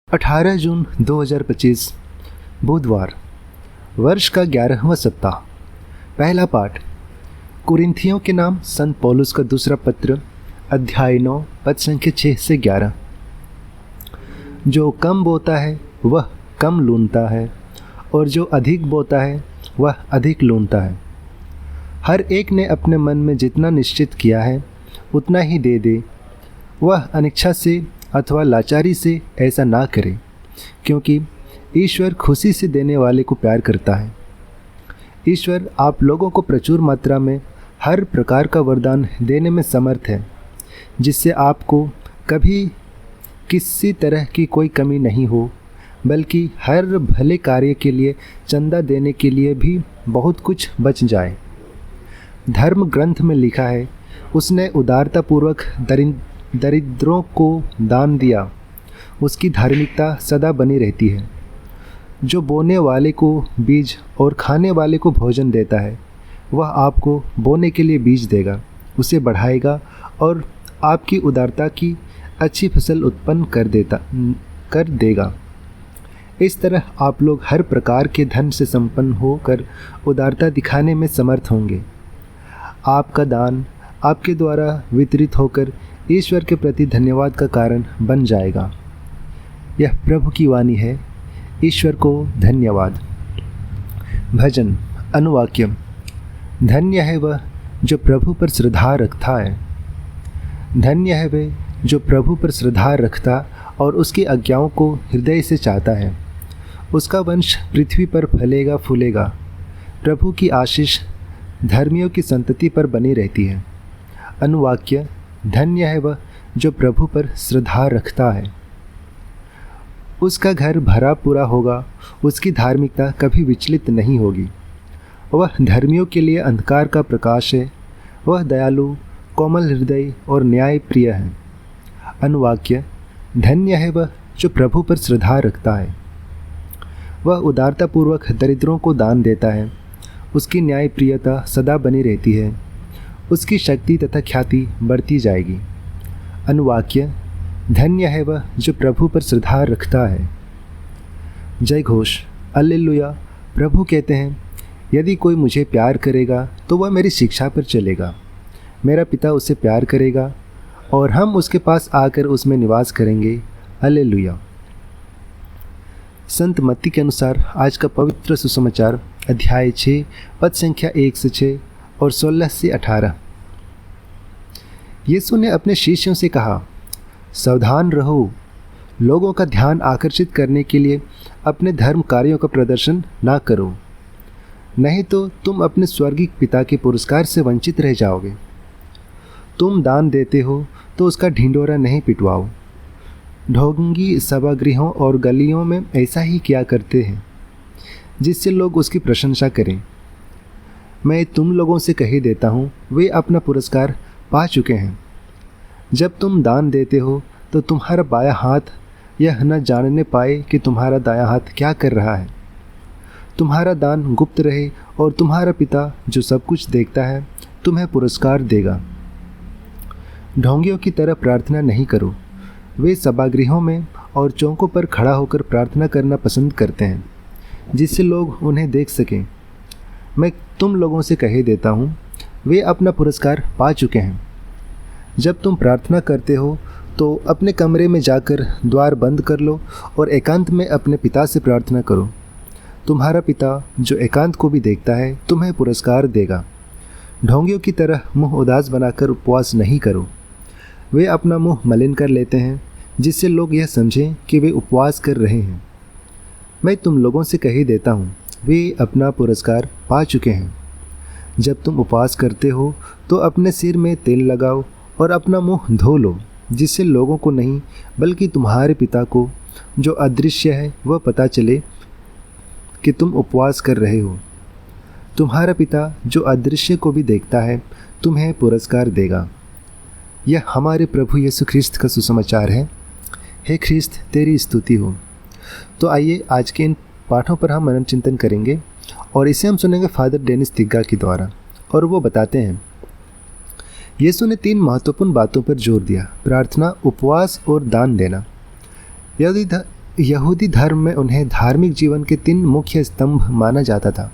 18 जून 2025 बुधवार, वर्ष का 11वां सप्ताह। पहला पाठ कुरिन्थियों के नाम संत पौलुस का दूसरा पत्र, अध्याय 9, पद संख्या 6 से 11। जो कम बोता है वह कम लूनता है, और जो अधिक बोता है वह अधिक लूनता है। हर एक ने अपने मन में जितना निश्चित किया है उतना ही दे दे। वह अनिच्छा से अथवा लाचारी से ऐसा ना करे, क्योंकि ईश्वर खुशी से देने वाले को प्यार करता है। ईश्वर आप लोगों को प्रचुर मात्रा में हर प्रकार का वरदान देने में समर्थ है, जिससे आपको कभी किसी तरह की कोई कमी नहीं हो, बल्कि हर भले कार्य के लिए चंदा देने के लिए भी बहुत कुछ बच जाए। धर्म ग्रंथ में लिखा है, उसने उदारतापूर्वक दरिद्रों को दान दिया, उसकी धार्मिकता सदा बनी रहती है। जो बोने वाले को बीज और खाने वाले को भोजन देता है, वह आपको बोने के लिए बीज देगा, उसे बढ़ाएगा और आपकी उदारता की अच्छी फसल उत्पन्न कर देगा। इस तरह आप लोग हर प्रकार के धन से संपन्न होकर उदारता दिखाने में समर्थ होंगे। आपका दान आपके द्वारा वितरित होकर ईश्वर के प्रति धन्यवाद का कारण बन जाएगा। यह प्रभु की वाणी है। ईश्वर को धन्यवाद। भजन अनुवाक्य। धन्य है वह जो प्रभु पर श्रद्धा रखता है। धन्य है वह जो प्रभु पर श्रद्धा रखता और उसकी आज्ञाओं को हृदय से चाहता है। उसका वंश पृथ्वी पर फलेगा फूलेगा। प्रभु की आशीष धर्मियों की संतति पर बनी रहती है। अनुवाक्य। धन्य है वह जो प्रभु पर श्रद्धा रखता है। उसका घर भरा पूरा होगा, उसकी धार्मिकता कभी विचलित नहीं होगी। वह धर्मियों के लिए अंधकार का प्रकाश है। वह दयालु, कोमल हृदय और न्याय प्रिय है। अनुवाक्य। धन्य है वह जो प्रभु पर श्रद्धा रखता है। वह उदारतापूर्वक दरिद्रों को दान देता है। उसकी न्याय प्रियता सदा बनी रहती है। उसकी शक्ति तथा ख्याति बढ़ती जाएगी। अनुवाक्य। धन्य है वह जो प्रभु पर श्रद्धा रखता है। जय घोष। हालेलुया। प्रभु कहते हैं, यदि कोई मुझे प्यार करेगा तो वह मेरी शिक्षा पर चलेगा। मेरा पिता उसे प्यार करेगा और हम उसके पास आकर उसमें निवास करेंगे। हालेलुया। संत मत्ती के अनुसार आज का पवित्र सुसमाचार अध्याय 6, पद संख्या 1 से 6 और 16 से 18। यीशु ने अपने शिष्यों से कहा, सावधान रहो। लोगों का ध्यान आकर्षित करने के लिए अपने धर्म कार्यों का प्रदर्शन ना करो, नहीं तो तुम अपने स्वर्गीय पिता के पुरस्कार से वंचित रह जाओगे। तुम दान देते हो तो उसका ढिंढोरा नहीं पिटवाओ। ढोंगी सभागृहों और गलियों में ऐसा ही किया करते हैं, जिससे लोग उसकी प्रशंसा करें। मैं तुम लोगों से कह देता हूँ, वे अपना पुरस्कार पा चुके हैं। जब तुम दान देते हो तो तुम्हारा बायां हाथ यह न जानने पाए कि तुम्हारा दायां हाथ क्या कर रहा है। तुम्हारा दान गुप्त रहे और तुम्हारा पिता जो सब कुछ देखता है तुम्हें पुरस्कार देगा। ढोंगियों की तरह प्रार्थना नहीं करो। वे सभागृहों में और चौकों पर खड़ा होकर प्रार्थना करना पसंद करते हैं, जिससे लोग उन्हें देख सकें। मैं तुम लोगों से कह देता हूँ, वे अपना पुरस्कार पा चुके हैं। जब तुम प्रार्थना करते हो तो अपने कमरे में जाकर द्वार बंद कर लो और एकांत में अपने पिता से प्रार्थना करो। तुम्हारा पिता जो एकांत को भी देखता है तुम्हें पुरस्कार देगा। ढोंगियों की तरह मुंह उदास बनाकर उपवास नहीं करो। वे अपना मुंह मलिन कर लेते हैं, जिससे लोग यह समझें कि वे उपवास कर रहे हैं। मैं तुम लोगों से कह देता हूँ, वे अपना पुरस्कार पा चुके हैं। जब तुम उपवास करते हो तो अपने सिर में तेल लगाओ और अपना मुंह धो लो, जिससे लोगों को नहीं बल्कि तुम्हारे पिता को जो अदृश्य है वह पता चले कि तुम उपवास कर रहे हो। तुम्हारा पिता जो अदृश्य को भी देखता है तुम्हें पुरस्कार देगा। यह हमारे प्रभु यीशु ख्रिस्त का सुसमाचार है। हे ख्रिस्त, तेरी स्तुति हो। तो आइए आज के इन पाठों पर हम मनन चिंतन करेंगे और इसे हम सुनेंगे फादर डेनिस तिग्गा के द्वारा। और वो बताते हैं, यीशु ने 3 महत्वपूर्ण बातों पर जोर दिया: प्रार्थना, उपवास और दान देना। यहूदी धर्म में उन्हें धार्मिक जीवन के 3 मुख्य स्तंभ माना जाता था।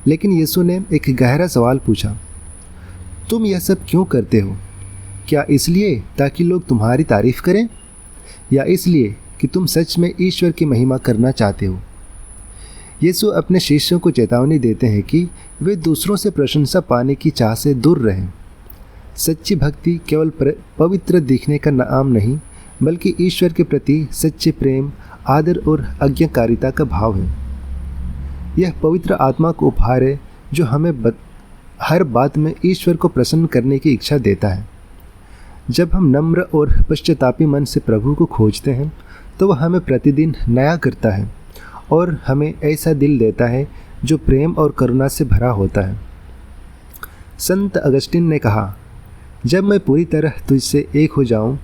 लेकिन यीशु ने एक गहरा सवाल पूछा, तुम यह सब क्यों करते हो? क्या इसलिए ताकि लोग तुम्हारी तारीफ करें, या इसलिए कि तुम सच में ईश्वर की महिमा करना चाहते हो? यीशु अपने शिष्यों को चेतावनी देते हैं कि वे दूसरों से प्रशंसा पाने की चाह से दूर रहें। सच्ची भक्ति केवल पवित्र दिखने का नाम नहीं, बल्कि ईश्वर के प्रति सच्चे प्रेम, आदर और आज्ञाकारिता का भाव है। यह पवित्र आत्मा को उपहार है जो हमें हर बात में ईश्वर को प्रसन्न करने की इच्छा देता है। जब हम नम्र और पश्चातापी मन से प्रभु को खोजते हैं तो वह हमें प्रतिदिन नया करता है और हमें ऐसा दिल देता है जो प्रेम और करुणा से भरा होता है। संत अगस्टिन ने कहा, जब मैं पूरी तरह तुझसे एक हो जाऊं,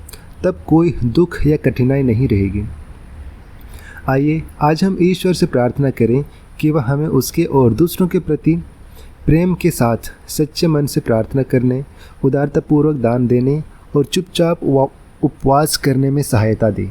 तब कोई दुख या कठिनाई नहीं रहेगी। आइए आज हम ईश्वर से प्रार्थना करें कि वह हमें उसके और दूसरों के प्रति प्रेम के साथ सच्चे मन से प्रार्थना करने, उदारतापूर्वक दान देने और चुपचाप उपवास करने में सहायता दे।